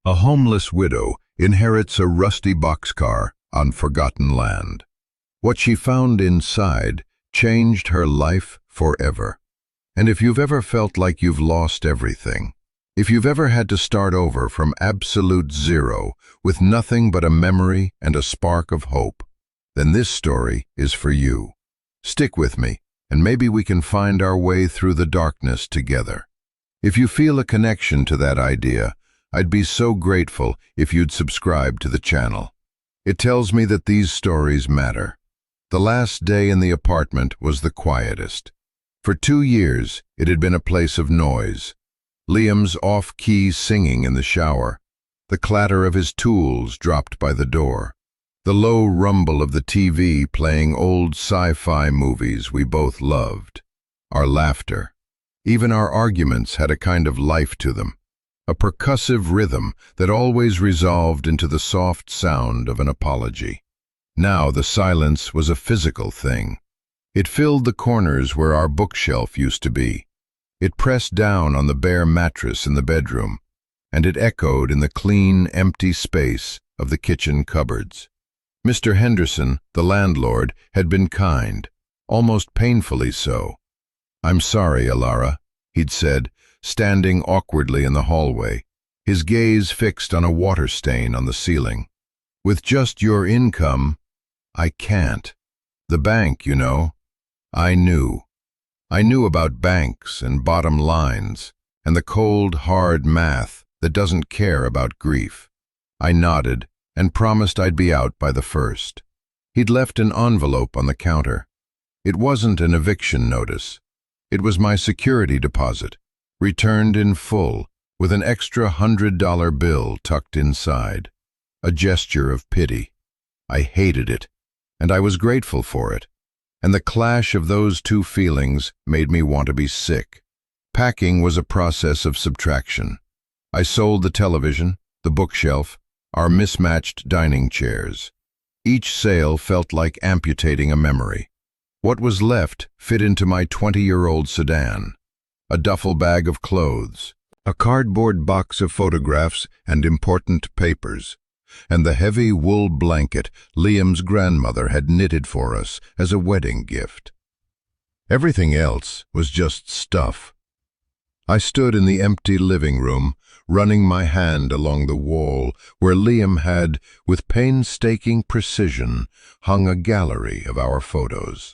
A homeless widow inherits a rusty boxcar on forgotten land. What she found inside changed her life forever. And if you've ever felt like you've lost everything, if you've ever had to start over from absolute zero with nothing but a memory and a spark of hope, then this story is for you. Stick with me, and maybe we can find our way through the darkness together. If you feel a connection to that idea, I'd be so grateful if you'd subscribe to the channel. It tells me that these stories matter. The last day in the apartment was the quietest. For 2 years, it had been a place of noise. Liam's off-key singing in the shower, the clatter of his tools dropped by the door, the low rumble of the TV playing old sci-fi movies we both loved, our laughter. Even our arguments had a kind of life to them, a percussive rhythm that always resolved into the soft sound of an apology. Now the silence was a physical thing. It filled the corners where our bookshelf used to be. It pressed down on the bare mattress in the bedroom, and it echoed in the clean, empty space of the kitchen cupboards. Mr. Henderson, the landlord, had been kind, almost painfully so. "I'm sorry, Alara," he'd said, standing awkwardly in the hallway, his gaze fixed on a water stain on the ceiling. "With just your income, I can't. The bank, you know." I knew. I knew about banks and bottom lines, and the cold, hard math that doesn't care about grief. I nodded and promised I'd be out by the 1st. He'd left an envelope on the counter. It wasn't an eviction notice. It was my security deposit, returned in full, with an extra $100 bill tucked inside. A gesture of pity. I hated it, and I was grateful for it. And the clash of those two feelings made me want to be sick. Packing was a process of subtraction. I sold the television, the bookshelf, our mismatched dining chairs. Each sale felt like amputating a memory. What was left fit into my 20-year-old sedan. A duffel bag of clothes, a cardboard box of photographs and important papers, and the heavy wool blanket Liam's grandmother had knitted for us as a wedding gift. Everything else was just stuff. I stood in the empty living room, running my hand along the wall where Liam had, with painstaking precision, hung a gallery of our photos.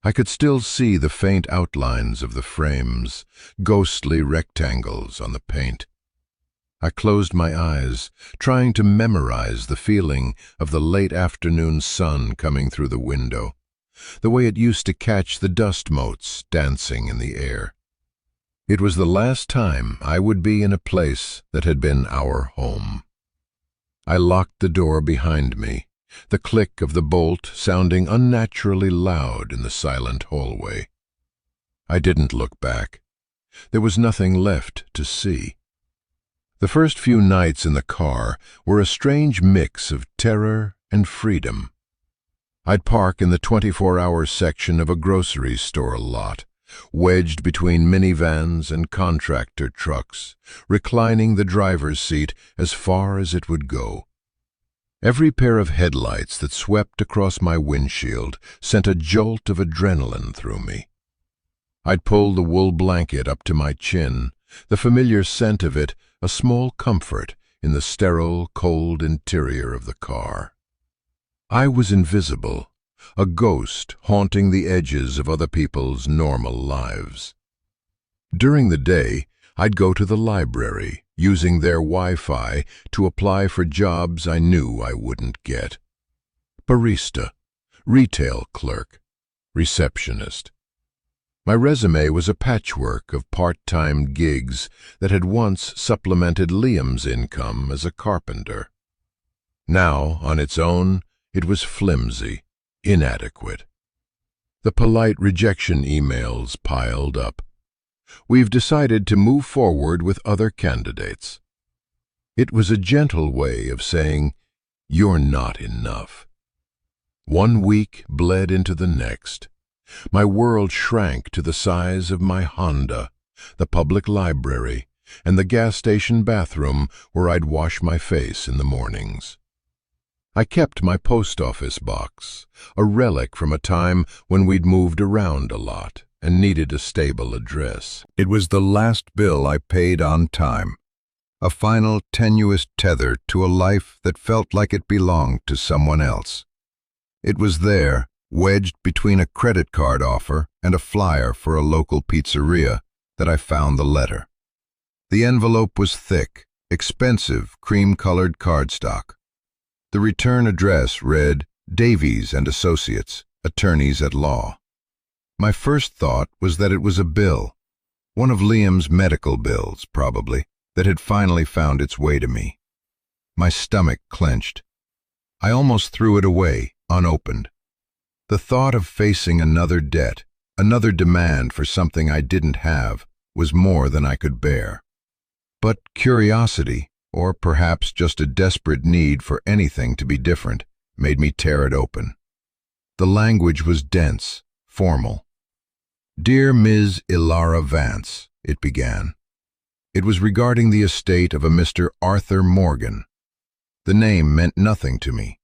I could still see the faint outlines of the frames, ghostly rectangles on the paint. I closed my eyes, trying to memorize the feeling of the late afternoon sun coming through the window, the way it used to catch the dust motes dancing in the air. It was the last time I would be in a place that had been our home. I locked the door behind me, the click of the bolt sounding unnaturally loud in the silent hallway. I didn't look back. There was nothing left to see. The first few nights in the car were a strange mix of terror and freedom. I'd park in the 24-hour section of a grocery store lot, wedged between minivans and contractor trucks, reclining the driver's seat as far as it would go. Every pair of headlights that swept across my windshield sent a jolt of adrenaline through me. I'd pull the wool blanket up to my chin, the familiar scent of it a small comfort in the sterile, cold interior of the car. I was invisible, a ghost haunting the edges of other people's normal lives. During the day, I'd go to the library, using their Wi-Fi to apply for jobs I knew I wouldn't get. Barista, retail clerk, receptionist. My resume was a patchwork of part-time gigs that had once supplemented Liam's income as a carpenter. Now, on its own, it was flimsy, inadequate. The polite rejection emails piled up. "We've decided to move forward with other candidates." It was a gentle way of saying, "You're not enough." 1 week bled into the next. My world shrank to the size of my Honda, the public library, and the gas station bathroom where I'd wash my face in the mornings. I kept my post office box, a relic from a time when we'd moved around a lot and needed a stable address. It was the last bill I paid on time, a final tenuous tether to a life that felt like it belonged to someone else. It was there, wedged between a credit card offer and a flyer for a local pizzeria, that I found the letter. The envelope was thick, expensive, cream-colored cardstock. The return address read, Davies and Associates, Attorneys at Law. My first thought was that it was a bill, one of Liam's medical bills, probably, that had finally found its way to me. My stomach clenched. I almost threw it away, unopened. The thought of facing another debt, another demand for something I didn't have, was more than I could bear. But curiosity, or perhaps just a desperate need for anything to be different, made me tear it open. The language was dense, formal. Dear Ms. Ilara Vance, it began. It was regarding the estate of a Mr. Arthur Morgan. The name meant nothing to me.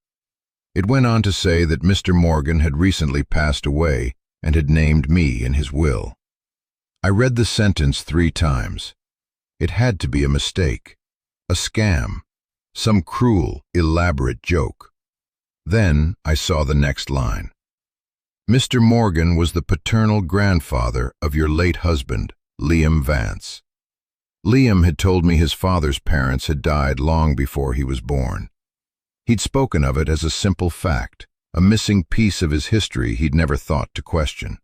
It went on to say that Mr. Morgan had recently passed away and had named me in his will. I read the sentence 3 times. It had to be a mistake, a scam, some cruel, elaborate joke. Then I saw the next line. Mr. Morgan was the paternal grandfather of your late husband, Liam Vance. Liam had told me his father's parents had died long before he was born. He'd spoken of it as a simple fact, a missing piece of his history he'd never thought to question.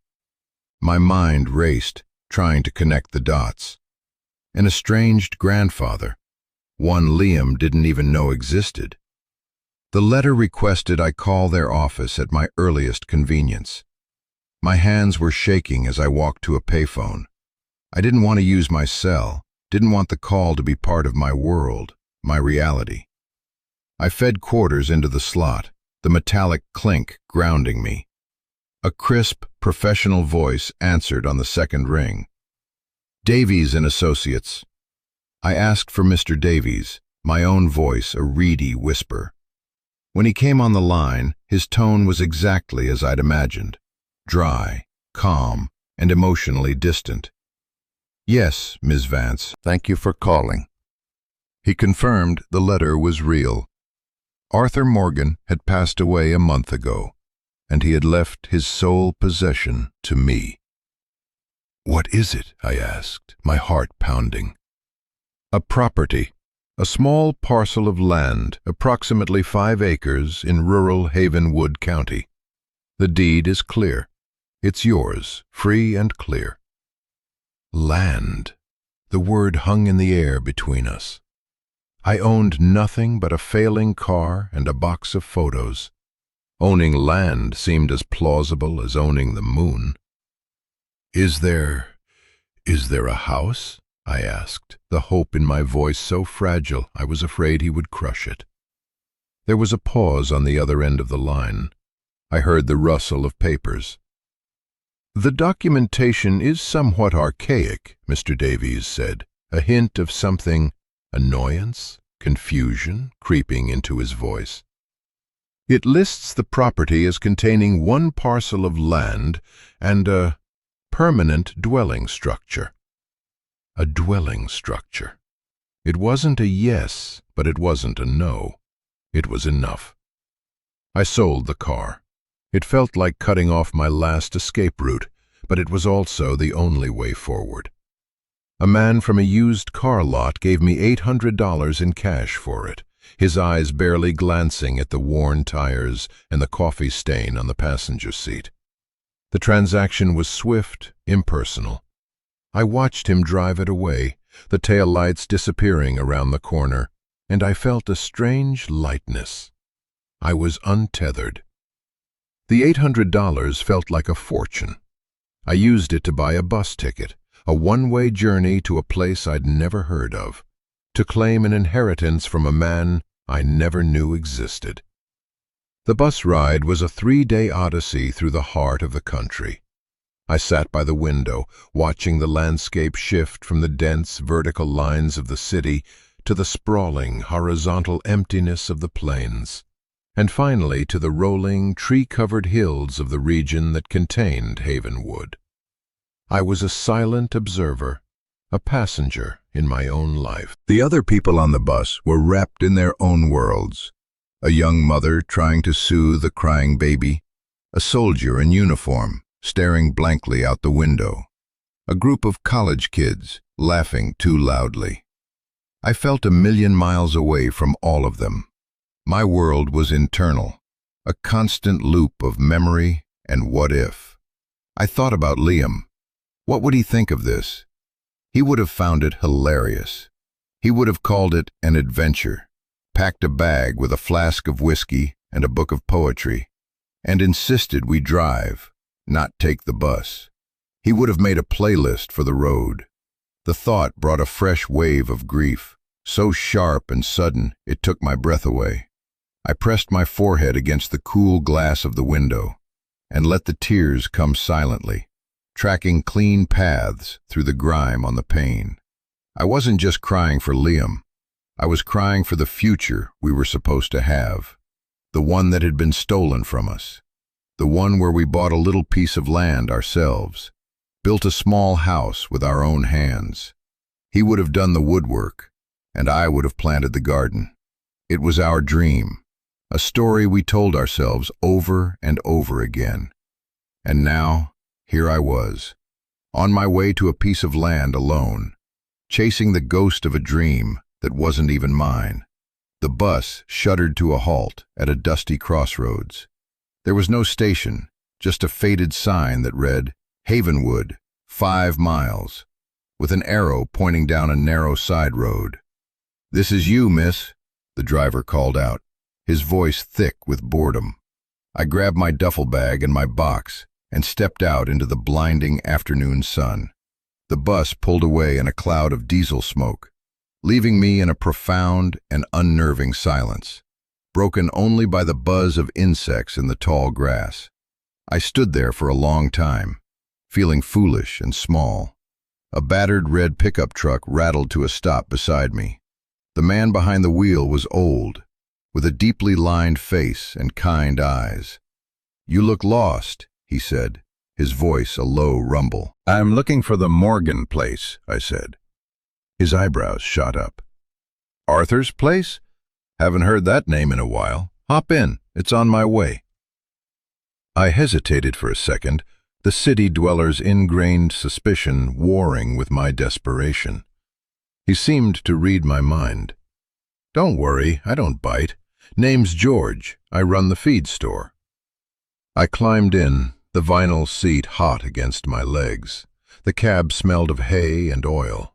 My mind raced, trying to connect the dots. An estranged grandfather, one Liam didn't even know existed. The letter requested I call their office at my earliest convenience. My hands were shaking as I walked to a payphone. I didn't want to use my cell, didn't want the call to be part of my world, my reality. I fed quarters into the slot, the metallic clink grounding me. A crisp, professional voice answered on the second ring. Davies and Associates. I asked for Mr. Davies, my own voice a reedy whisper. When he came on the line, his tone was exactly as I'd imagined, dry, calm, and emotionally distant. Yes, Ms. Vance, thank you for calling. He confirmed the letter was real. Arthur Morgan had passed away a month ago, and he had left his sole possession to me. What is it? I asked, my heart pounding. A property, a small parcel of land, approximately 5 acres in rural Havenwood County. The deed is clear. It's yours, free and clear. Land. The word hung in the air between us. I owned nothing but a failing car and a box of photos. Owning land seemed as plausible as owning the moon. Is there a house? I asked, the hope in my voice so fragile I was afraid he would crush it. There was a pause on the other end of the line. I heard the rustle of papers. The documentation is somewhat archaic, Mr. Davies said, a hint of something, annoyance, confusion, creeping into his voice. It lists the property as containing 1 parcel of land and a permanent dwelling structure. A dwelling structure. It wasn't a yes, but it wasn't a no. It was enough. I sold the car. It felt like cutting off my last escape route, but it was also the only way forward. A man from a used car lot gave me $800 in cash for it, his eyes barely glancing at the worn tires and the coffee stain on the passenger seat. The transaction was swift, impersonal. I watched him drive it away, the taillights disappearing around the corner, and I felt a strange lightness. I was untethered. The $800 felt like a fortune. I used it to buy a bus ticket, a one-way journey to a place I'd never heard of, to claim an inheritance from a man I never knew existed. The bus ride was a 3-day odyssey through the heart of the country. I sat by the window, watching the landscape shift from the dense, vertical lines of the city to the sprawling, horizontal emptiness of the plains, and finally to the rolling, tree-covered hills of the region that contained Havenwood. I was a silent observer, a passenger in my own life. The other people on the bus were wrapped in their own worlds. A young mother trying to soothe a crying baby, a soldier in uniform staring blankly out the window, a group of college kids laughing too loudly. I felt 1,000,000 miles away from all of them. My world was internal, a constant loop of memory and what if. I thought about Liam. What would he think of this? He would have found it hilarious. He would have called it an adventure, packed a bag with a flask of whiskey and a book of poetry, and insisted we drive, not take the bus. He would have made a playlist for the road. The thought brought a fresh wave of grief, so sharp and sudden it took my breath away. I pressed my forehead against the cool glass of the window and let the tears come silently, tracking clean paths through the grime on the pane. I wasn't just crying for Liam. I was crying for the future we were supposed to have, the one that had been stolen from us, the one where we bought a little piece of land ourselves, built a small house with our own hands. He would have done the woodwork, and I would have planted the garden. It was our dream, a story we told ourselves over and over again. And now, here I was, on my way to a piece of land alone, chasing the ghost of a dream that wasn't even mine. The bus shuddered to a halt at a dusty crossroads. There was no station, just a faded sign that read, Havenwood, 5 miles, with an arrow pointing down a narrow side road. "This is you, miss," the driver called out, his voice thick with boredom. I grabbed my duffel bag and my box and stepped out into the blinding afternoon sun. The bus pulled away in a cloud of diesel smoke, leaving me in a profound and unnerving silence, broken only by the buzz of insects in the tall grass. I stood there for a long time, feeling foolish and small. A battered red pickup truck rattled to a stop beside me. The man behind the wheel was old, with a deeply lined face and kind eyes. "You look lost," he said, his voice a low rumble. "I'm looking for the Morgan place," I said. His eyebrows shot up. "Arthur's place? Haven't heard that name in a while. Hop in, it's on my way." I hesitated for a second, the city dweller's ingrained suspicion warring with my desperation. He seemed to read my mind. "Don't worry, I don't bite. Name's George. I run the feed store." I climbed in, the vinyl seat hot against my legs. The cab smelled of hay and oil.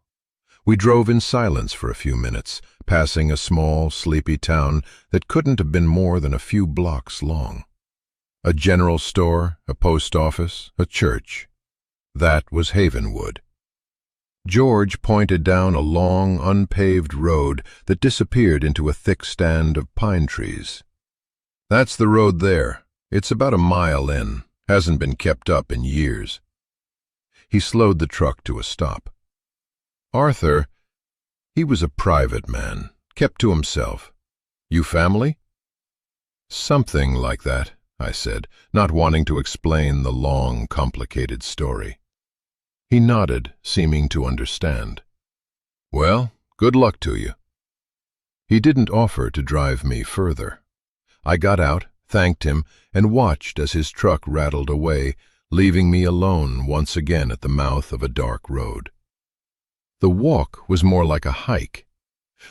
We drove in silence for a few minutes, passing a small, sleepy town that couldn't have been more than a few blocks long. A general store, a post office, a church. That was Havenwood. George pointed down a long, unpaved road that disappeared into a thick stand of pine trees. "That's the road there. It's about a mile in. Hasn't been kept up in years." He slowed the truck to a stop. "Arthur, he was a private man, kept to himself. You family?" "Something like that," I said, not wanting to explain the long, complicated story. He nodded, seeming to understand. "Well, good luck to you." He didn't offer to drive me further. I got out, thanked him, and watched as his truck rattled away, leaving me alone once again at the mouth of a dark road. The walk was more like a hike.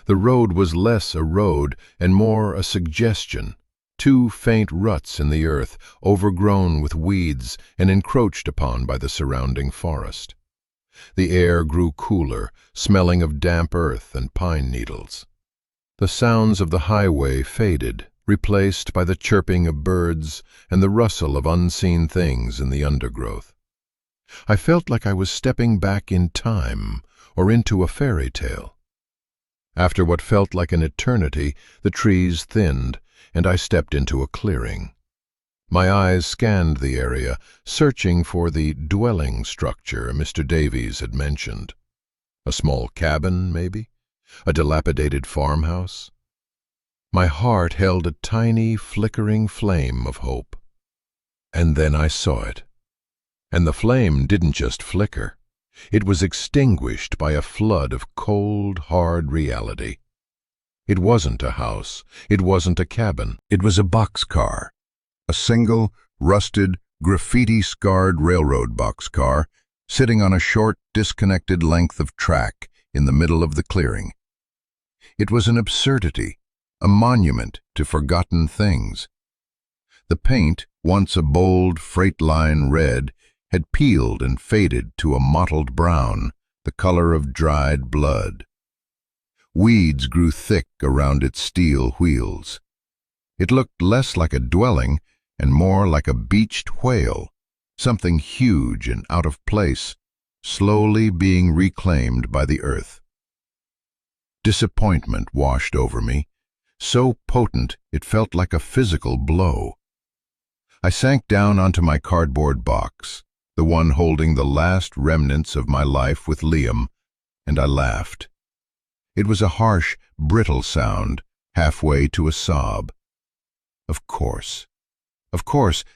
The road was less a road and more a suggestion, 2 faint ruts in the earth, overgrown with weeds and encroached upon by the surrounding forest. The air grew cooler, smelling of damp earth and pine needles. The sounds of the highway faded, replaced by the chirping of birds and the rustle of unseen things in the undergrowth. I felt like I was stepping back in time or into a fairy tale. After what felt like an eternity, the trees thinned, and I stepped into a clearing. My eyes scanned the area, searching for the dwelling structure Mr. Davies had mentioned. A small cabin, maybe? A dilapidated farmhouse? My heart held a tiny, flickering flame of hope. And then I saw it. And the flame didn't just flicker. It was extinguished by a flood of cold, hard reality. It wasn't a house. It wasn't a cabin. It was a boxcar. A single, rusted, graffiti-scarred railroad boxcar sitting on a short, disconnected length of track in the middle of the clearing. It was an absurdity, a monument to forgotten things. The paint, once a bold freight line red, had peeled and faded to a mottled brown, the color of dried blood. Weeds grew thick around its steel wheels. It looked less like a dwelling and more like a beached whale, something huge and out of place, slowly being reclaimed by the earth. Disappointment washed over me, so potent it felt like a physical blow. I sank down onto my cardboard box, the one holding the last remnants of my life with Liam, and I laughed. It was a harsh, brittle sound, halfway to a sob. Of course,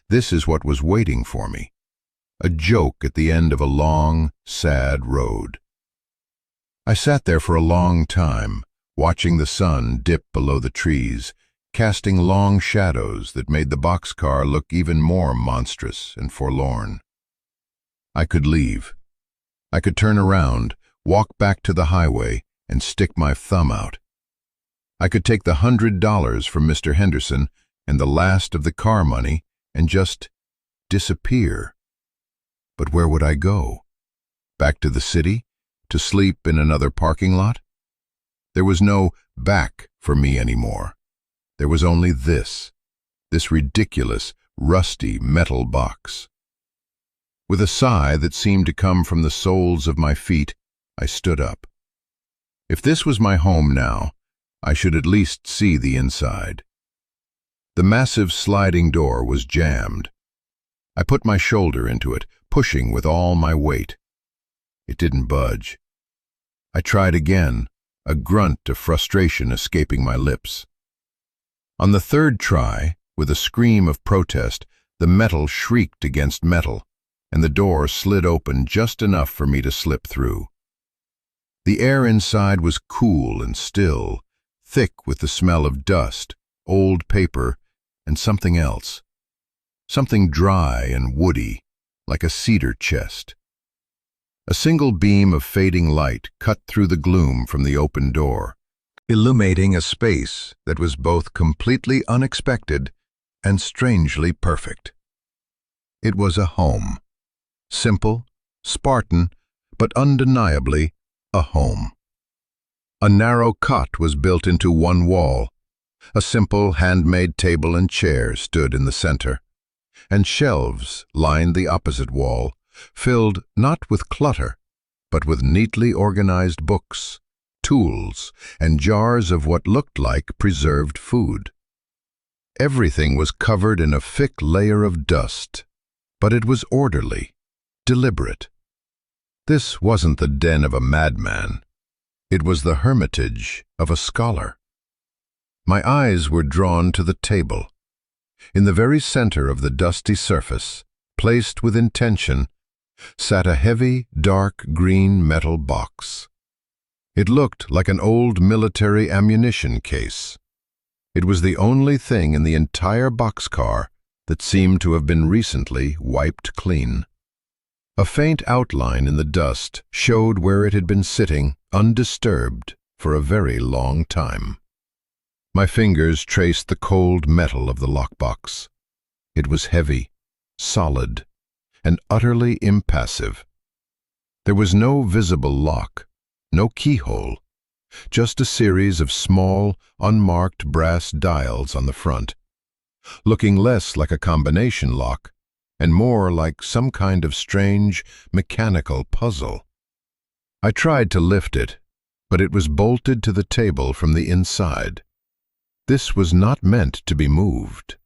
this is what was waiting for me. A joke at the end of a long, sad road. I sat there for a long time, watching the sun dip below the trees, casting long shadows that made the boxcar look even more monstrous and forlorn. I could leave. I could turn around, walk back to the highway, and stick my thumb out. I could take the $100 from Mr. Henderson and the last of the car money and just disappear. But where would I go? Back to the city? To sleep in another parking lot? There was no back for me anymore. There was only this ridiculous, rusty metal box. With a sigh that seemed to come from the soles of my feet, I stood up. If this was my home now, I should at least see the inside. The massive sliding door was jammed. I put my shoulder into it, pushing with all my weight. It didn't budge. I tried again, a grunt of frustration escaping my lips. On the third try, with a scream of protest, the metal shrieked against metal, and the door slid open just enough for me to slip through. The air inside was cool and still, thick with the smell of dust, old paper, and something else. Something dry and woody, like a cedar chest. A single beam of fading light cut through the gloom from the open door, illuminating a space that was both completely unexpected and strangely perfect. It was a home. Simple, Spartan, but undeniably a home. A narrow cot was built into one wall. A simple handmade table and chair stood in the center, and shelves lined the opposite wall, filled not with clutter, but with neatly organized books, tools, and jars of what looked like preserved food. Everything was covered in a thick layer of dust, but it was orderly, deliberate. This wasn't the den of a madman. It was the hermitage of a scholar. My eyes were drawn to the table. In the very center of the dusty surface, placed with intention, sat a heavy, dark green metal box. It looked like an old military ammunition case. It was the only thing in the entire boxcar that seemed to have been recently wiped clean. A faint outline in the dust showed where it had been sitting undisturbed for a very long time. My fingers traced the cold metal of the lockbox. It was heavy, solid, and utterly impassive. There was no visible lock, no keyhole, just a series of small, unmarked brass dials on the front, looking less like a combination lock and more like some kind of strange, mechanical puzzle. I tried to lift it, but it was bolted to the table from the inside. This was not meant to be moved.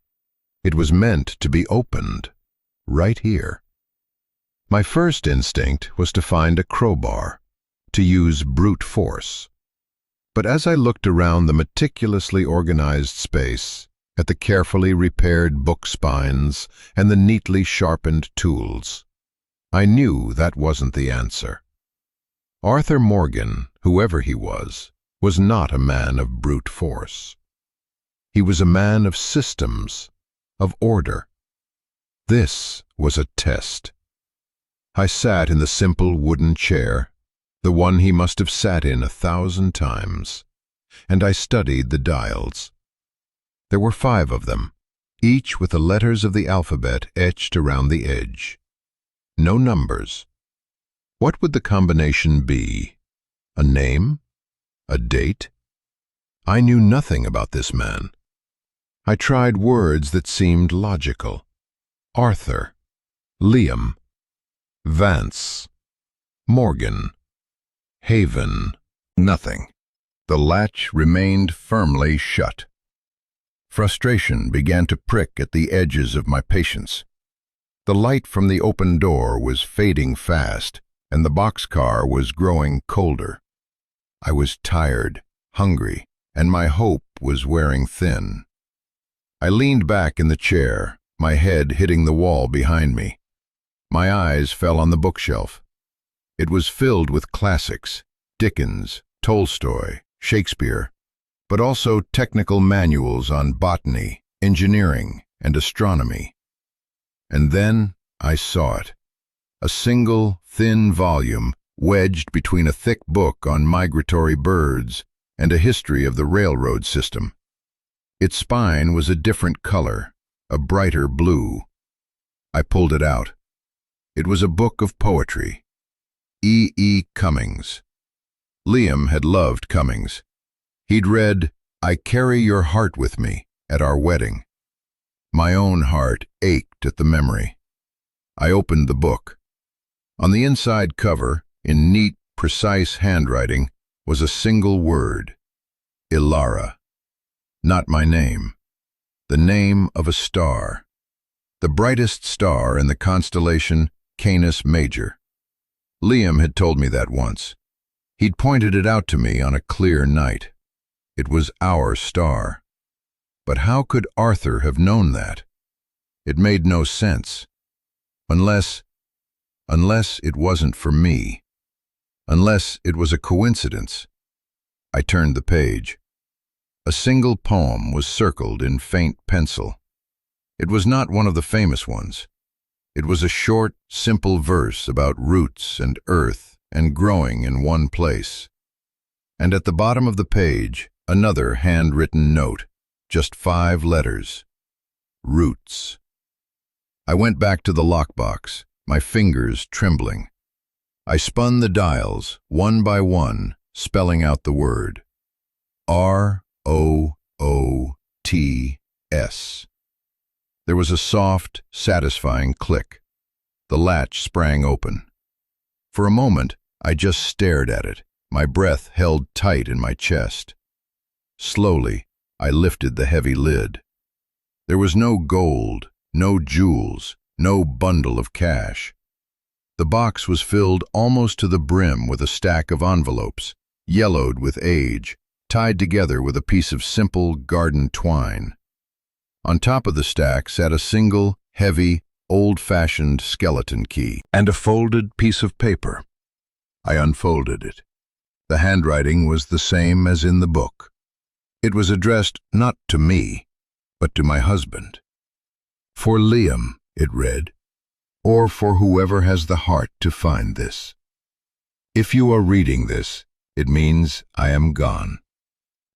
It was meant to be opened, right here. My first instinct was to find a crowbar, to use brute force. But as I looked around the meticulously organized space, at the carefully repaired book spines and the neatly sharpened tools, I knew that wasn't the answer. Arthur Morgan, whoever he was not a man of brute force. He was a man of systems, of order. This was a test. I sat in the simple wooden chair, the one he must have sat in 1,000 times, and I studied the dials. There were 5 of them, each with the letters of the alphabet etched around the edge. No numbers. What would the combination be? A name? A date? I knew nothing about this man. I tried words that seemed logical. Arthur, Liam, Vance, Morgan, Haven. Nothing. The latch remained firmly shut. Frustration began to prick at the edges of my patience. The light from the open door was fading fast, and the boxcar was growing colder. I was tired, hungry, and my hope was wearing thin. I leaned back in the chair, my head hitting the wall behind me. My eyes fell on the bookshelf. It was filled with classics, Dickens, Tolstoy, Shakespeare, but also technical manuals on botany, engineering, and astronomy. And then I saw it. A single, thin volume wedged between a thick book on migratory birds and a history of the railroad system. Its spine was a different color, a brighter blue. I pulled it out. It was a book of poetry. E. Cummings. Liam had loved Cummings. He'd read, "I Carry Your Heart With Me" at our wedding. My own heart ached at the memory. I opened the book. On the inside cover, in neat, precise handwriting, was a single word: Ilara. Not my name. The name of a star. The brightest star in the constellation Canis Major. Liam had told me that once. He'd pointed it out to me on a clear night. It was our star. But how could Arthur have known that? It made no sense. Unless it wasn't for me. Unless it was a coincidence. I turned the page. A single poem was circled in faint pencil. It was not one of the famous ones. It was a short, simple verse about roots and earth and growing in one place. And at the bottom of the page, another handwritten note, just 5 letters. Roots. I went back to the lockbox, my fingers trembling. I spun the dials, one by one, spelling out the word. R-O-O-T-S. There was a soft, satisfying click. The latch sprang open. For a moment, I just stared at it, my breath held tight in my chest. Slowly, I lifted the heavy lid. There was no gold, no jewels, no bundle of cash. The box was filled almost to the brim with a stack of envelopes, yellowed with age, tied together with a piece of simple garden twine. On top of the stack sat a single, heavy, old-fashioned skeleton key and a folded piece of paper. I unfolded it. The handwriting was the same as in the book. It was addressed not to me, but to my husband. For Liam, it read, or for whoever has the heart to find this. If you are reading this, it means I am gone.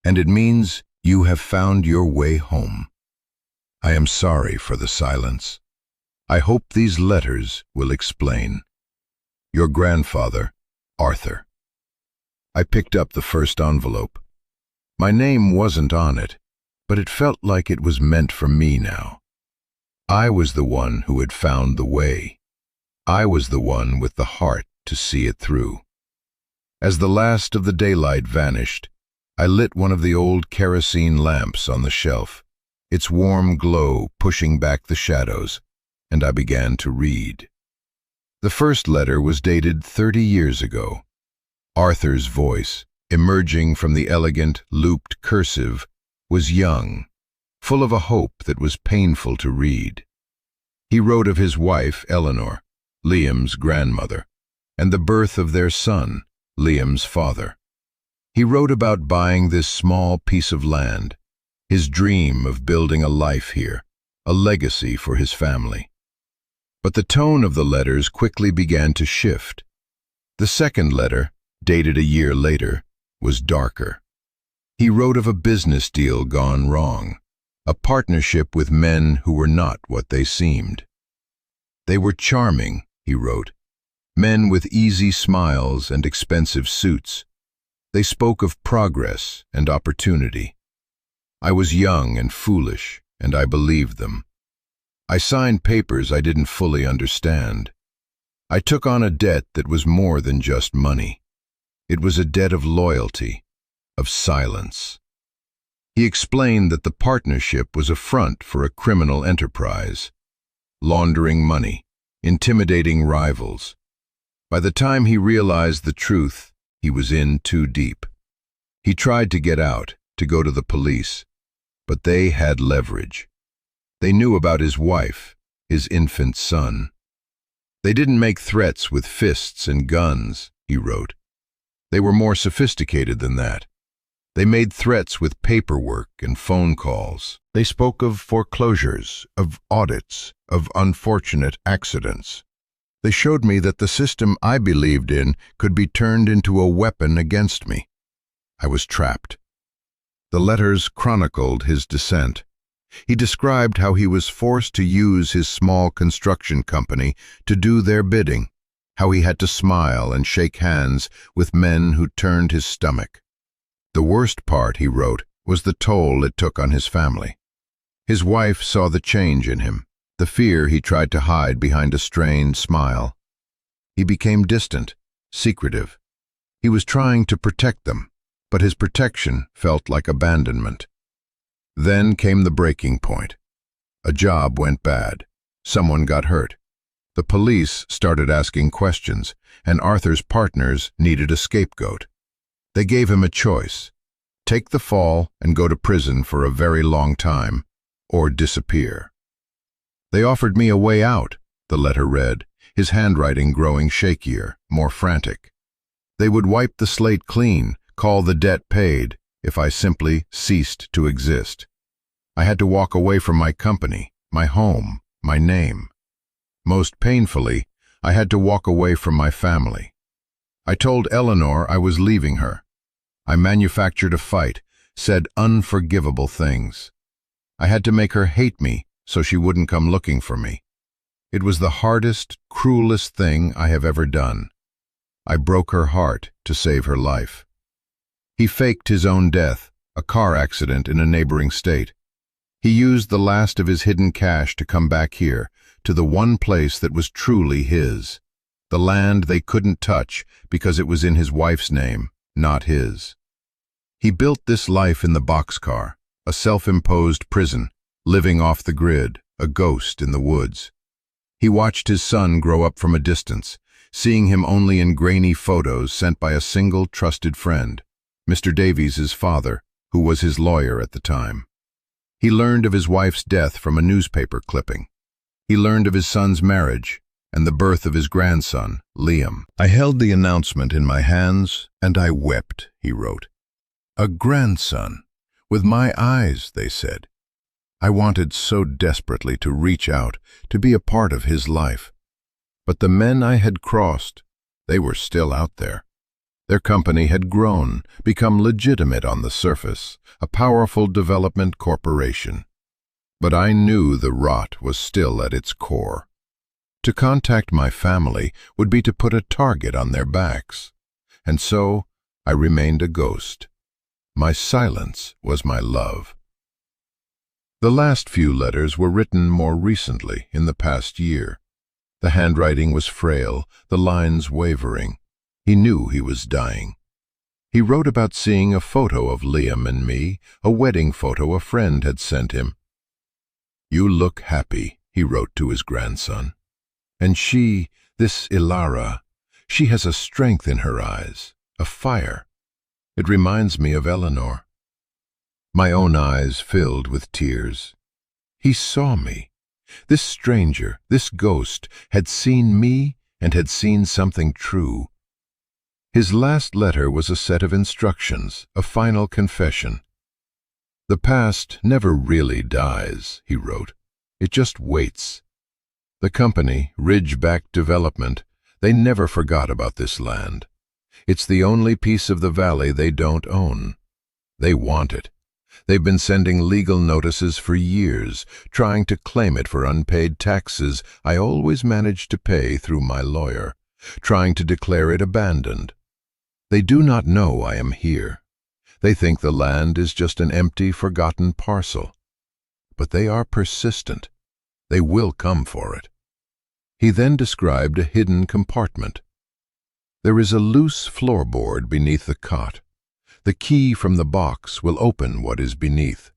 And it means you have found your way home. I am sorry for the silence. I hope these letters will explain. Your grandfather, Arthur. I picked up the first envelope. My name wasn't on it, but it felt like it was meant for me now. I was the one who had found the way. I was the one with the heart to see it through. As the last of the daylight vanished, I lit one of the old kerosene lamps on the shelf. its warm glow pushing back the shadows, and I began to read. The first letter was dated 30 years ago. Arthur's voice, emerging from the elegant, looped cursive, was young, full of a hope that was painful to read. He wrote of his wife, Eleanor, Liam's grandmother, and the birth of their son, Liam's father. He wrote about buying this small piece of land, his dream of building a life here, a legacy for his family. But the tone of the letters quickly began to shift. The second letter, dated a year later, was darker. He wrote of a business deal gone wrong, a partnership with men who were not what they seemed. They were charming, he wrote, men with easy smiles and expensive suits. They spoke of progress and opportunity. I was young and foolish, and I believed them. I signed papers I didn't fully understand. I took on a debt that was more than just money. It was a debt of loyalty, of silence. He explained that the partnership was a front for a criminal enterprise, laundering money, intimidating rivals. By the time he realized the truth, he was in too deep. He tried to get out, to go to the police, but they had leverage. They knew about his wife, his infant son. They didn't make threats with fists and guns, he wrote. They were more sophisticated than that. They made threats with paperwork and phone calls. They spoke of foreclosures, of audits, of unfortunate accidents. They showed me that the system I believed in could be turned into a weapon against me. I was trapped. The letters chronicled his descent. He described how he was forced to use his small construction company to do their bidding, how he had to smile and shake hands with men who turned his stomach. The worst part, he wrote, was the toll it took on his family. His wife saw the change in him, the fear he tried to hide behind a strained smile. He became distant, secretive. He was trying to protect them, but his protection felt like abandonment. Then came the breaking point. A job went bad. Someone got hurt. The police started asking questions, and Arthur's partners needed a scapegoat. They gave him a choice: take the fall and go to prison for a very long time, or disappear. They offered me a way out, the letter read, his handwriting growing shakier, more frantic. They would wipe the slate clean, call the debt paid, if I simply ceased to exist. I had to walk away from my company, my home, my name. Most painfully, I had to walk away from my family. I told Eleanor I was leaving her. I manufactured a fight, said unforgivable things. I had to make her hate me so she wouldn't come looking for me. It was the hardest, cruelest thing I have ever done. I broke her heart to save her life. He faked his own death, a car accident in a neighboring state. He used the last of his hidden cash to come back here, to the one place that was truly his, the land they couldn't touch because it was in his wife's name, not his. He built this life in the Boxcar, a self-imposed prison, living off the grid, a ghost in the woods. He watched his son grow up from a distance, seeing him only in grainy photos sent by a single trusted friend, Mr. Davies's father, who was his lawyer at the time. He learned of his wife's death from a newspaper clipping. He learned of his son's marriage and the birth of his grandson, Liam. I held the announcement in my hands, and I wept, he wrote. A grandson. With my eyes, they said. I wanted so desperately to reach out, to be a part of his life. But the men I had crossed, they were still out there. Their company had grown, become legitimate on the surface, a powerful development corporation. But I knew the rot was still at its core. To contact my family would be to put a target on their backs. And so I remained a ghost. My silence was my love. The last few letters were written more recently, in the past year. The handwriting was frail, the lines wavering. He knew he was dying. He wrote about seeing a photo of Liam and me, a wedding photo a friend had sent him. "You look happy," he wrote to his grandson. "And she, this Ilara, she has a strength in her eyes, a fire. It reminds me of Eleanor." My own eyes filled with tears. He saw me. This stranger, this ghost, had seen me and had seen something true. His last letter was a set of instructions, a final confession. "The past never really dies," he wrote. "It just waits." The company, Ridgeback Development, they never forgot about this land. It's the only piece of the valley they don't own. They want it. They've been sending legal notices for years, trying to claim it for unpaid taxes I always manage to pay through my lawyer, trying to declare it abandoned. They do not know I am here. They think the land is just an empty, forgotten parcel. But they are persistent. They will come for it. He then described a hidden compartment. There is a loose floorboard beneath the cot. The key from the box will open what is beneath.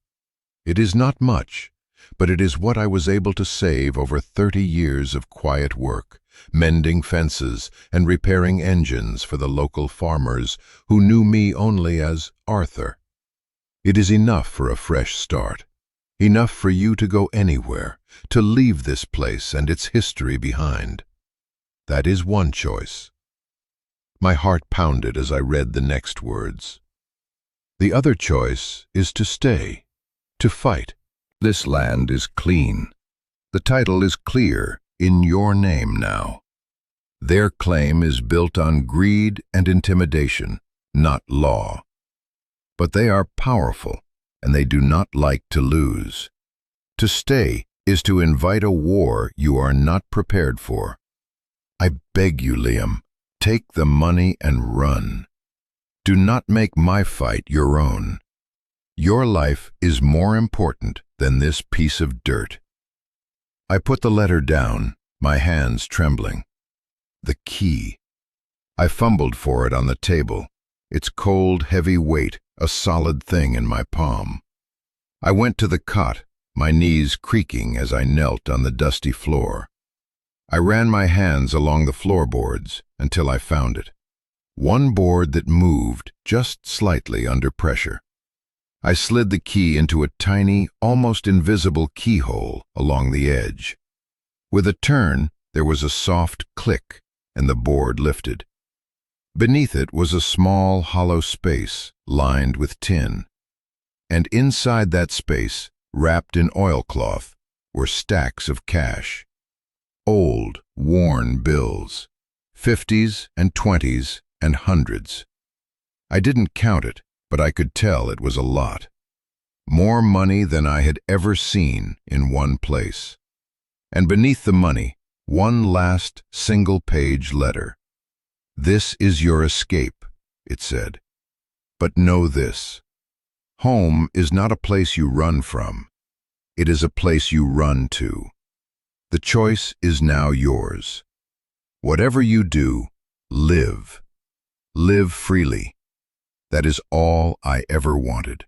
It is not much, but it is what I was able to save over 30 years of quiet work, mending fences and repairing engines for the local farmers who knew me only as Arthur. It is enough for a fresh start, enough for you to go anywhere, to leave this place and its history behind. That is one choice. My heart pounded as I read the next words. The other choice is to stay, to fight. This land is clean. The title is clear, in your name now. Their claim is built on greed and intimidation, not law. But they are powerful, and they do not like to lose. To stay is to invite a war you are not prepared for. I beg you, Liam, take the money and run. Do not make my fight your own. Your life is more important than this piece of dirt. I put the letter down, my hands trembling. The key. I fumbled for it on the table, its cold, heavy weight a solid thing in my palm. I went to the cot, my knees creaking as I knelt on the dusty floor. I ran my hands along the floorboards until I found it. One board that moved just slightly under pressure. I slid the key into a tiny, almost invisible keyhole along the edge. With a turn, there was a soft click, and the board lifted. Beneath it was a small, hollow space lined with tin. And inside that space, wrapped in oilcloth, were stacks of cash. Old, worn bills, 50s and 20s and hundreds. I didn't count it, but I could tell it was a lot. More money than I had ever seen in one place. And beneath the money, one last single-page letter. "This is your escape," it said. "But know this. Home is not a place you run from. It is a place you run to. The choice is now yours. Whatever you do, live. Live freely. That is all I ever wanted."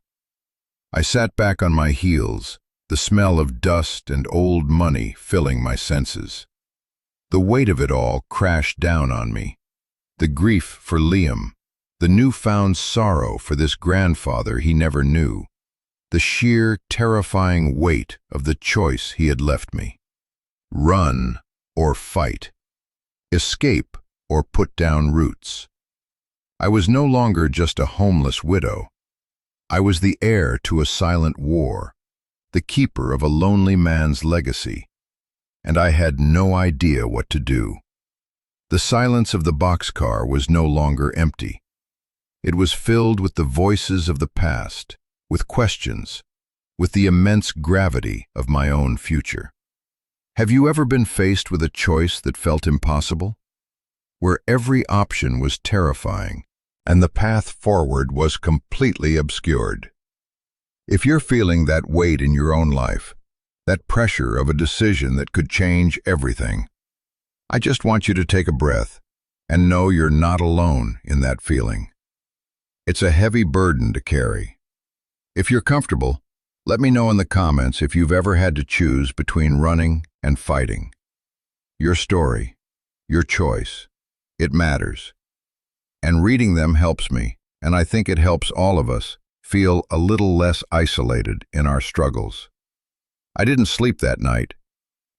I sat back on my heels, the smell of dust and old money filling my senses. The weight of it all crashed down on me. The grief for Liam, the newfound sorrow for this grandfather he never knew, the sheer, terrifying weight of the choice he had left me. Run or fight. Escape or put down roots. I was no longer just a homeless widow. I was the heir to a silent war, the keeper of a lonely man's legacy, and I had no idea what to do. The silence of the boxcar was no longer empty. It was filled with the voices of the past, with questions, with the immense gravity of my own future. Have you ever been faced with a choice that felt impossible? Where every option was terrifying, and the path forward was completely obscured. If you're feeling that weight in your own life, that pressure of a decision that could change everything, I just want you to take a breath and know you're not alone in that feeling. It's a heavy burden to carry. If you're comfortable, Let me know in the comments if you've ever had to choose between running and fighting. Your story, your choice, it matters. And reading them helps me, and I think it helps all of us feel a little less isolated in our struggles. I didn't sleep that night.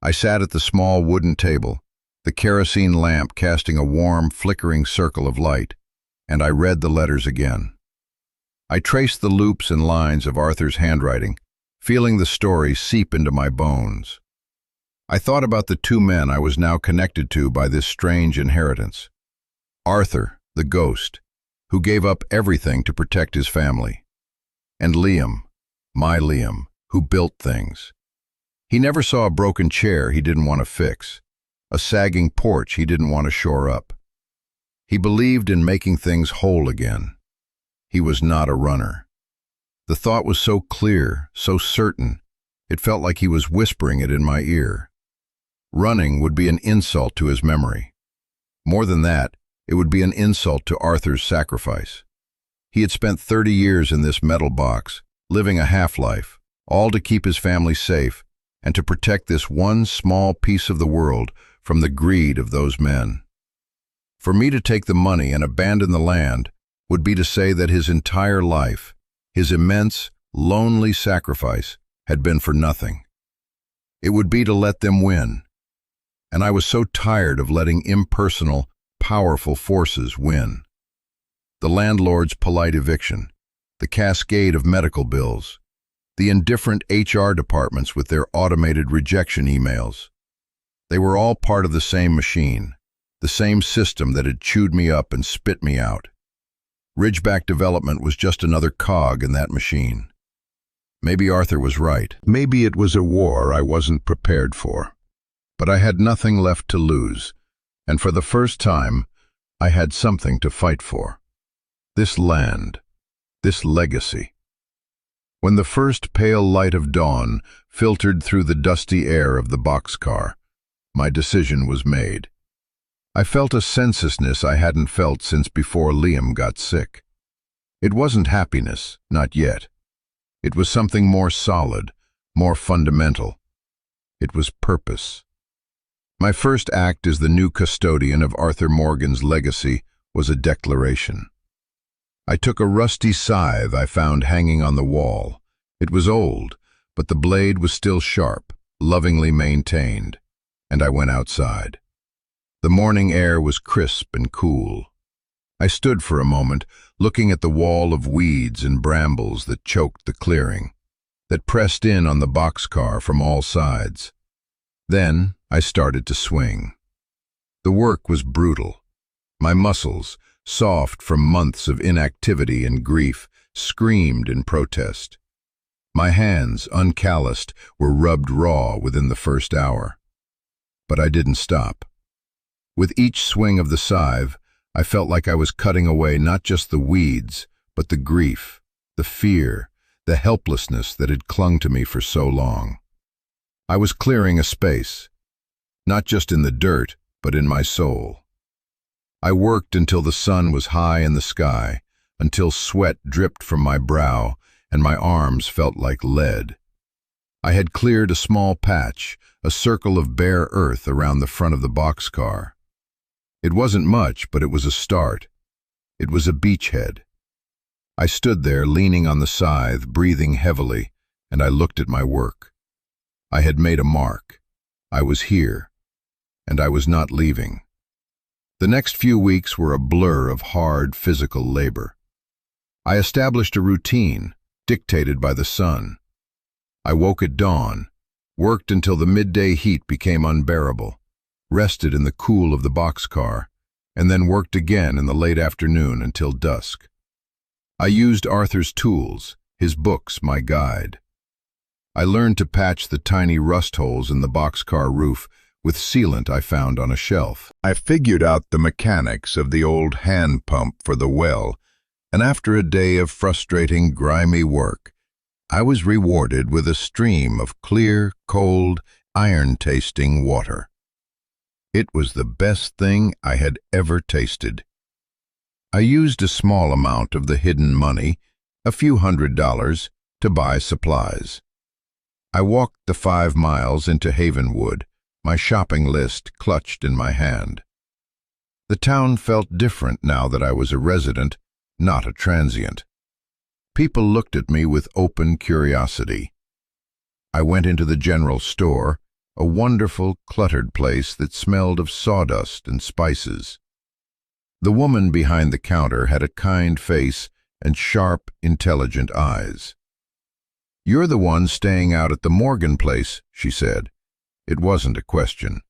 I sat at the small wooden table, the kerosene lamp casting a warm, flickering circle of light, and I read the letters again. I traced the loops and lines of Arthur's handwriting, feeling the story seep into my bones. I thought about the two men I was now connected to by this strange inheritance. Arthur, the ghost, who gave up everything to protect his family. And Liam, my Liam, who built things. He never saw a broken chair he didn't want to fix, a sagging porch he didn't want to shore up. He believed in making things whole again. He was not a runner. The thought was so clear, so certain, it felt like he was whispering it in my ear. Running would be an insult to his memory. More than that, it would be an insult to Arthur's sacrifice. He had spent 30 years in this metal box, living a half-life, all to keep his family safe and to protect this one small piece of the world from the greed of those men. For me to take the money and abandon the land would be to say that his entire life, his immense, lonely sacrifice, had been for nothing. It would be to let them win. And I was so tired of letting impersonal, powerful forces win. The landlord's polite eviction, the cascade of medical bills, the indifferent HR departments with their automated rejection emails. They were all part of the same machine, the same system that had chewed me up and spit me out. Ridgeback Development was just another cog in that machine. Maybe Arthur was right. Maybe it was a war I wasn't prepared for. But I had nothing left to lose, and for the first time, I had something to fight for. This land, this legacy. When the first pale light of dawn filtered through the dusty air of the boxcar, my decision was made. I felt a senselessness I hadn't felt since before Liam got sick. It wasn't happiness, not yet. It was something more solid, more fundamental. It was purpose. My first act as the new custodian of Arthur Morgan's legacy was a declaration. I took a rusty scythe I found hanging on the wall. It was old, but the blade was still sharp, lovingly maintained, and I went outside. The morning air was crisp and cool. I stood for a moment, looking at the wall of weeds and brambles that choked the clearing, that pressed in on the boxcar from all sides. Then I started to swing. The work was brutal. My muscles, soft from months of inactivity and grief, screamed in protest. My hands, uncalloused, were rubbed raw within the first hour. But I didn't stop. With each swing of the scythe, I felt like I was cutting away not just the weeds, but the grief, the fear, the helplessness that had clung to me for so long. I was clearing a space, not just in the dirt, but in my soul. I worked until the sun was high in the sky, until sweat dripped from my brow and my arms felt like lead. I had cleared a small patch, a circle of bare earth around the front of the boxcar. It wasn't much, but it was a start. It was a beachhead. I stood there, leaning on the scythe, breathing heavily, and I looked at my work. I had made a mark. I was here, and I was not leaving. The next few weeks were a blur of hard physical labor. I established a routine, dictated by the sun. I woke at dawn, worked until the midday heat became unbearable, rested in the cool of the boxcar, and then worked again in the late afternoon until dusk. I used Arthur's tools, his books, my guide. I learned to patch the tiny rust holes in the boxcar roof with sealant I found on a shelf. I figured out the mechanics of the old hand pump for the well, and after a day of frustrating, grimy work, I was rewarded with a stream of clear, cold, iron-tasting water. It was the best thing I had ever tasted. I used a small amount of the hidden money, a few $100, to buy supplies. I walked the 5 miles into Havenwood, my shopping list clutched in my hand. The town felt different now that I was a resident, not a transient. People looked at me with open curiosity. I went into the general store, a wonderful, cluttered place that smelled of sawdust and spices. The woman behind the counter had a kind face and sharp, intelligent eyes. "You're the one staying out at the Morgan place," she said. It wasn't a question.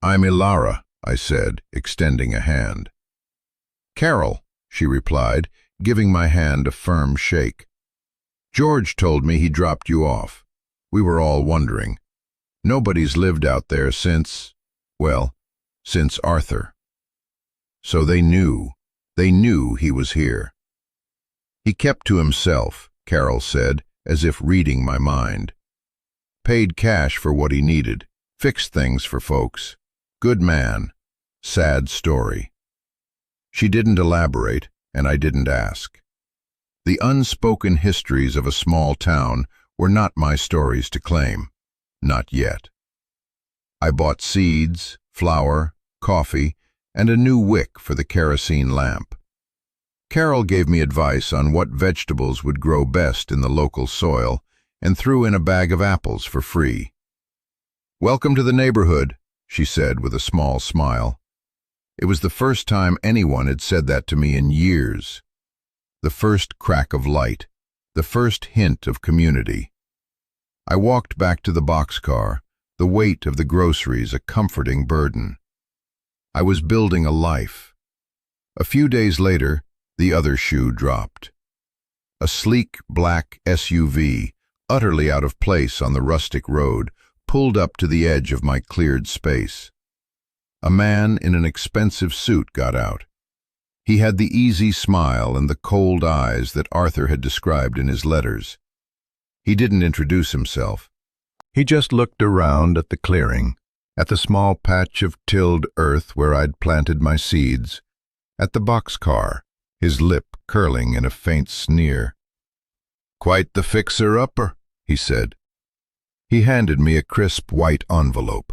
"I'm Ilara," I said, extending a hand. "Carol," she replied, giving my hand a firm shake. "George told me he dropped you off. We were all wondering. Nobody's lived out there since Arthur." So they knew he was here. "He kept to himself," Carol said, as if reading my mind. "Paid cash for what he needed, fixed things for folks. Good man. Sad story." She didn't elaborate, and I didn't ask. The unspoken histories of a small town were not my stories to claim. Not yet. I bought seeds, flour, coffee, and a new wick for the kerosene lamp. Carol gave me advice on what vegetables would grow best in the local soil and threw in a bag of apples for free. "Welcome to the neighborhood," she said with a small smile. It was the first time anyone had said that to me in years. The first crack of light, the first hint of community. I walked back to the boxcar, the weight of the groceries a comforting burden. I was building a life. A few days later, the other shoe dropped. A sleek black SUV, utterly out of place on the rustic road, pulled up to the edge of my cleared space. A man in an expensive suit got out. He had the easy smile and the cold eyes that Arthur had described in his letters. He didn't introduce himself. He just looked around at the clearing, at the small patch of tilled earth where I'd planted my seeds, at the boxcar, his lip curling in a faint sneer. "Quite the fixer-upper," he said. He handed me a crisp white envelope.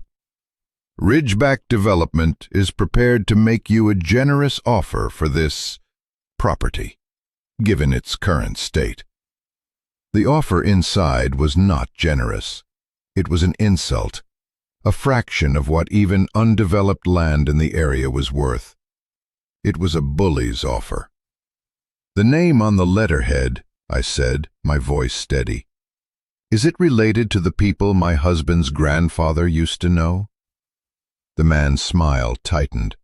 "Ridgeback Development is prepared to make you a generous offer for this property, given its current state." The offer inside was not generous. It was an insult, a fraction of what even undeveloped land in the area was worth. It was a bully's offer. "The name on the letterhead," I said, my voice steady. "Is it related to the people my husband's grandfather used to know?" The man's smile tightened.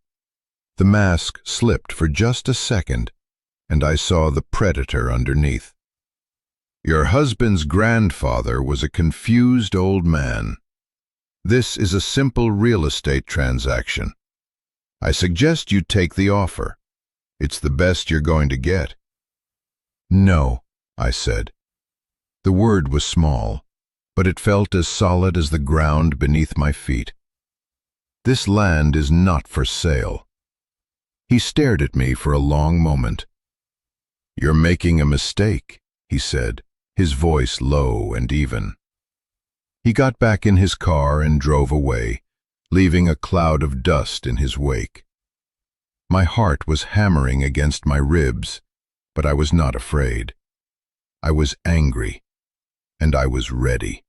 The mask slipped for just a second, and I saw the predator underneath. "Your husband's grandfather was a confused old man. This is a simple real estate transaction. I suggest you take the offer. It's the best you're going to get." "No," I said. The word was small, but it felt as solid as the ground beneath my feet. "This land is not for sale." He stared at me for a long moment. "You're making a mistake," he said, his voice low and even. He got back in his car and drove away, leaving a cloud of dust in his wake. My heart was hammering against my ribs, but I was not afraid. I was angry, and I was ready.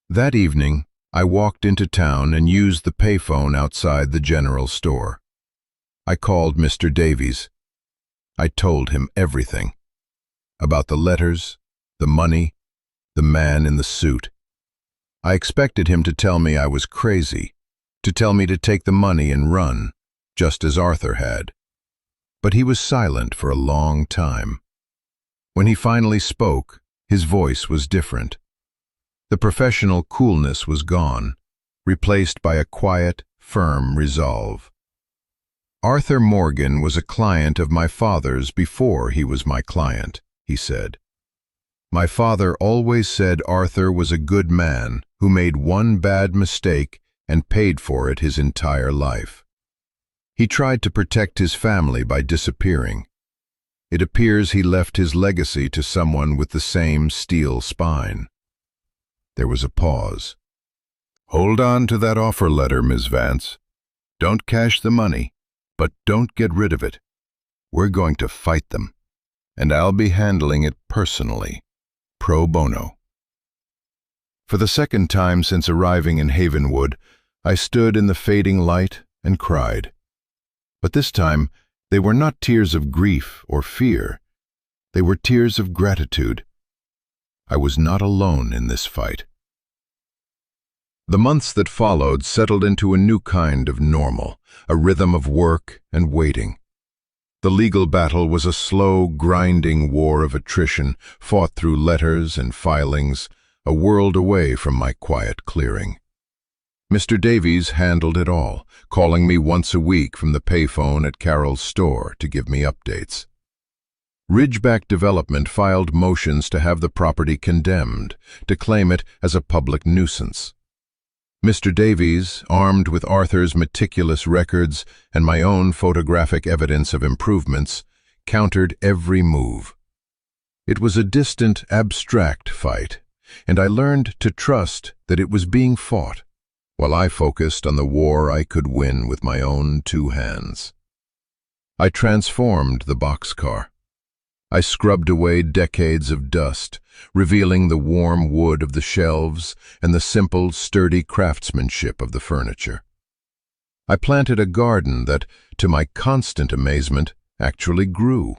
That evening, I walked into town and used the payphone outside the general store. I called Mr. Davies. I told him everything. About the letters, the money, the man in the suit. I expected him to tell me I was crazy, to tell me to take the money and run, just as Arthur had. But he was silent for a long time. When he finally spoke, his voice was different. The professional coolness was gone, replaced by a quiet, firm resolve. "Arthur Morgan was a client of my father's before he was my client," he said. "My father always said Arthur was a good man who made one bad mistake and paid for it his entire life. He tried to protect his family by disappearing. It appears he left his legacy to someone with the same steel spine. There was a pause. Hold on to that offer letter, Ms. Vance. Don't cash the money, but don't get rid of it. We're going to fight them, and I'll be handling it personally, pro bono. For the second time since arriving in Havenwood, I stood in the fading light and cried. But this time, they were not tears of grief or fear. They were tears of gratitude. I was not alone in this fight. The months that followed settled into a new kind of normal, a rhythm of work and waiting. The legal battle was a slow, grinding war of attrition, fought through letters and filings, a world away from my quiet clearing. Mr. Davies handled it all, calling me once a week from the payphone at Carol's store to give me updates. Ridgeback Development filed motions to have the property condemned, to claim it as a public nuisance. Mr. Davies, armed with Arthur's meticulous records and my own photographic evidence of improvements, countered every move. It was a distant, abstract fight, and I learned to trust that it was being fought, while I focused on the war I could win with my own 2 hands. I transformed the boxcar. I scrubbed away decades of dust, revealing the warm wood of the shelves and the simple, sturdy craftsmanship of the furniture. I planted a garden that, to my constant amazement, actually grew.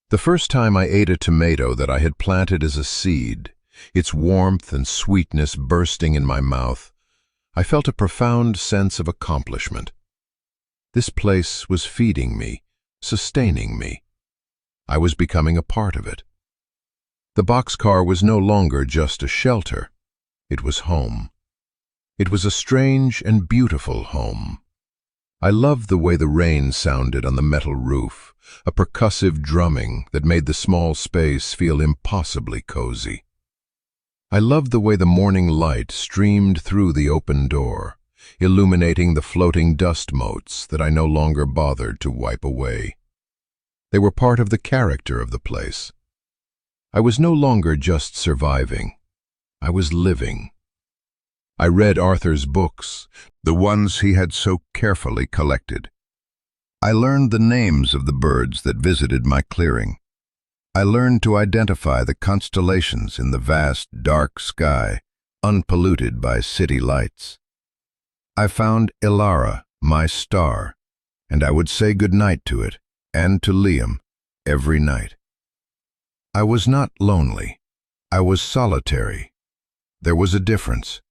The first time I ate a tomato that I had planted as a seed, its warmth and sweetness bursting in my mouth, I felt a profound sense of accomplishment. This place was feeding me, sustaining me. I was becoming a part of it. The boxcar was no longer just a shelter. It was home. It was a strange and beautiful home. I loved the way the rain sounded on the metal roof, a percussive drumming that made the small space feel impossibly cozy. I loved the way the morning light streamed through the open door, illuminating the floating dust motes that I no longer bothered to wipe away. They were part of the character of the place. I was no longer just surviving. I was living. I read Arthur's books, the ones he had so carefully collected. I learned the names of the birds that visited my clearing. I learned to identify the constellations in the vast, dark sky, unpolluted by city lights. I found Ilara, my star, and I would say goodnight to it, and to Liam, every night. I was not lonely. I was solitary. There was a difference.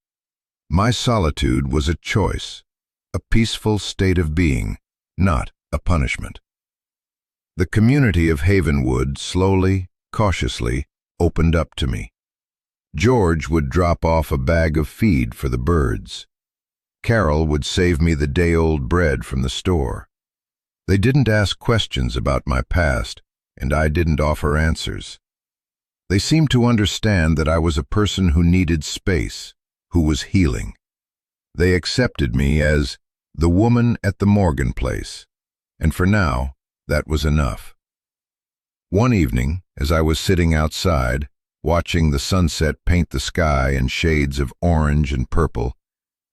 My solitude was a choice, a peaceful state of being, not a punishment. The community of Havenwood slowly, cautiously, opened up to me. George would drop off a bag of feed for the birds. Carol would save me the day-old bread from the store. They didn't ask questions about my past, and I didn't offer answers. They seemed to understand that I was a person who needed space, who was healing. They accepted me as the woman at the Morgan place, and for now, that was enough. One evening, as I was sitting outside, watching the sunset paint the sky in shades of orange and purple,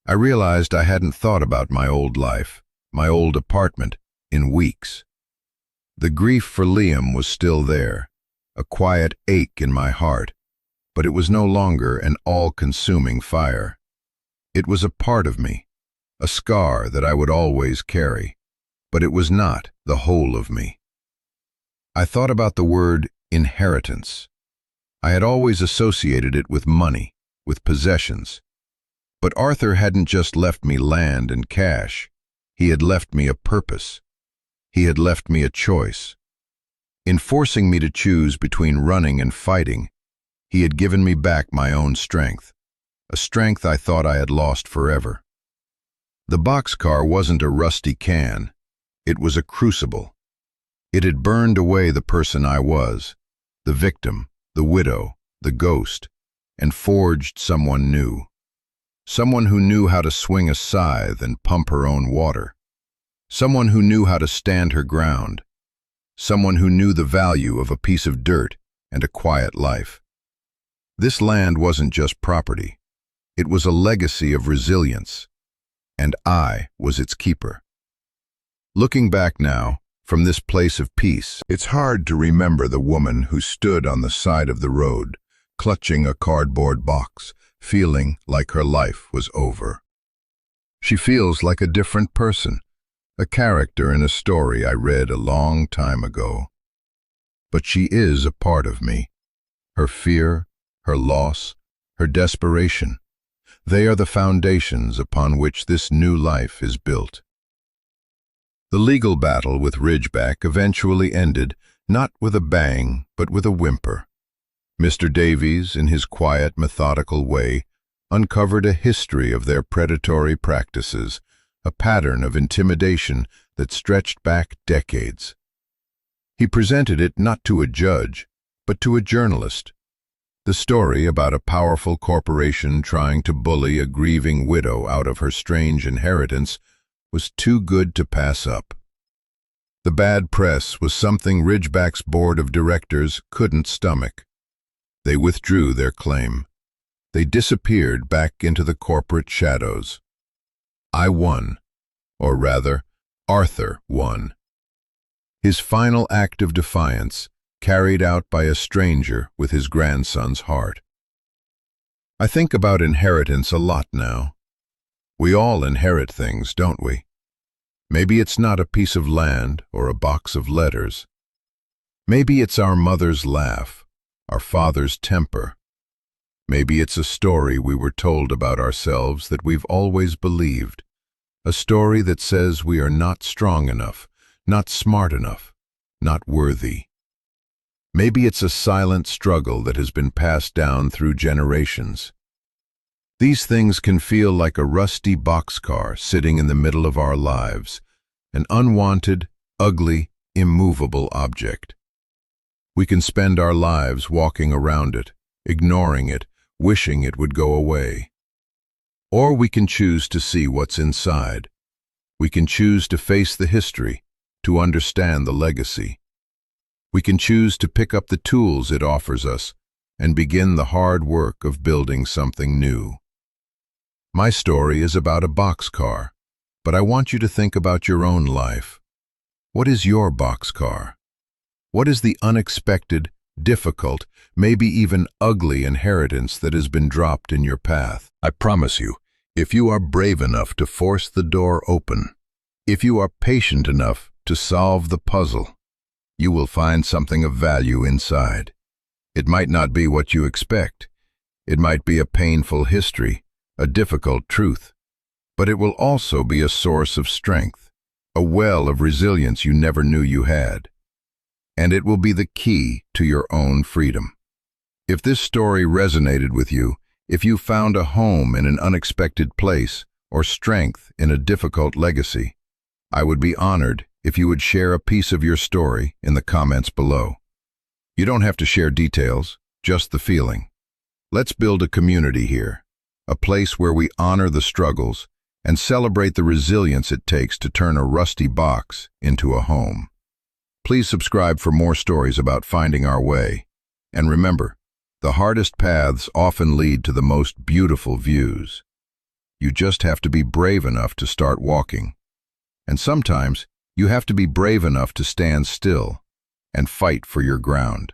I realized I hadn't thought about my old life, my old apartment, in weeks. The grief for Liam was still there, a quiet ache in my heart, but it was no longer an all-consuming fire. It was a part of me, a scar that I would always carry, but it was not the whole of me. I thought about the word inheritance. I had always associated it with money, with possessions. But Arthur hadn't just left me land and cash. He had left me a purpose. He had left me a choice. In forcing me to choose between running and fighting, he had given me back my own strength, a strength I thought I had lost forever. The boxcar wasn't a rusty can. It was a crucible. It had burned away the person I was, the victim, the widow, the ghost, and forged someone new. Someone who knew how to swing a scythe and pump her own water. Someone who knew how to stand her ground. someone who knew the value of a piece of dirt and a quiet life. This land wasn't just property. It was a legacy of resilience, and I was its keeper. Looking back now, from this place of peace, it's hard to remember the woman who stood on the side of the road, clutching a cardboard box, feeling like her life was over. She feels like a different person, a character in a story I read a long time ago. But she is a part of me. Her fear, her loss, her desperation, they are the foundations upon which this new life is built. The legal battle with Ridgeback eventually ended, not with a bang, but with a whimper. Mr. Davies, in his quiet, methodical way, uncovered a history of their predatory practices, a pattern of intimidation that stretched back decades. He presented it not to a judge, but to a journalist. The story about a powerful corporation trying to bully a grieving widow out of her strange inheritance was too good to pass up. The bad press was something Ridgeback's board of directors couldn't stomach. They withdrew their claim. They disappeared back into the corporate shadows. I won, or rather, Arthur won. His final act of defiance, carried out by a stranger with his grandson's heart. I think about inheritance a lot now. We all inherit things, don't we? Maybe it's not a piece of land or a box of letters. Maybe it's our mother's laugh, our father's temper. Maybe it's a story we were told about ourselves that we've always believed, a story that says we are not strong enough, not smart enough, not worthy. Maybe it's a silent struggle that has been passed down through generations. These things can feel like a rusty boxcar sitting in the middle of our lives, an unwanted, ugly, immovable object. We can spend our lives walking around it, ignoring it, wishing it would go away. Or we can choose to see what's inside. We can choose to face the history, to understand the legacy. We can choose to pick up the tools it offers us and begin the hard work of building something new. My story is about a boxcar, but I want you to think about your own life. What is your boxcar? What is the unexpected, difficult, maybe even ugly inheritance that has been dropped in your path? I promise you, if you are brave enough to force the door open, if you are patient enough to solve the puzzle, you will find something of value inside. It might not be what you expect. It might be a painful history, a difficult truth, but it will also be a source of strength, a well of resilience you never knew you had. And it will be the key to your own freedom. If this story resonated with you, if you found a home in an unexpected place or strength in a difficult legacy, I would be honored if you would share a piece of your story in the comments below. You don't have to share details, just the feeling. Let's build a community here, a place where we honor the struggles and celebrate the resilience it takes to turn a rusty box into a home. Please subscribe for more stories about finding our way. And remember, the hardest paths often lead to the most beautiful views. You just have to be brave enough to start walking. And sometimes, you have to be brave enough to stand still and fight for your ground.